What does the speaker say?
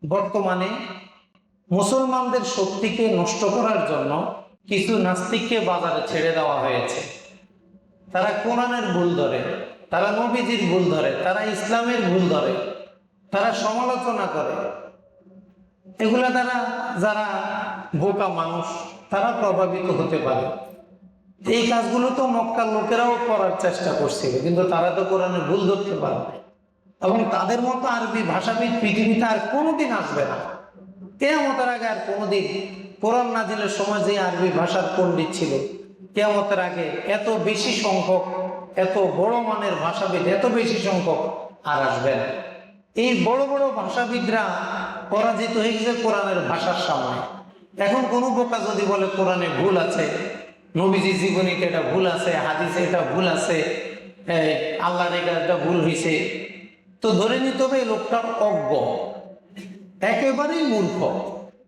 বর্তমানে মুসলমানদের শক্তিকে নষ্ট করার জন্য কিছু নাস্তিককে বাজারে ছেড়ে দেওয়া হয়েছে। তারা কোরআনের ভুল ধরে, তারা নবীজির ভুল ধরে, তারা ইসলামের ভুল ধরে, তারা সমালোচনা করে। এগুলা দ্বারা যারা বোকা মানুষ তারা প্রভাবিত হতে পারে। এই কাজগুলো তো মক্কার লোকেরাও করার চেষ্টা করছিল, কিন্তু তারা তো কোরআনের ভুল ধরতে পারে না। এবং তাদের মতো আরবি ভাষাবিদ পৃথিবীতে আর কোনোদিন আসবে না। কিয়ামতের আগে আর কোনোদিন কোরআন নাজিলের সময় যে আরবি ভাষার পণ্ডিত ছিল, কিয়ামতের আগে এত বেশি সংখ্যক, এত বড় মানের ভাষাবিদ এত বেশি সংখ্যক আর আসবে না। এই বড় বড় ভাষাবিদরা পরাজিত হয়ে গেছে কোরআনের ভাষার সামনে। এখন কোনো বোকা যদি বলে কোরআনে ভুল আছে, নবীজি জীবনীতে এটা ভুল আছে, হাদিসে এটা ভুল আছে, আল্লাহর এটা ভুল হয়েছে, তো ধরে নিতে হবে এই লোকটার অজ্ঞ, একেবারেই মূর্খ।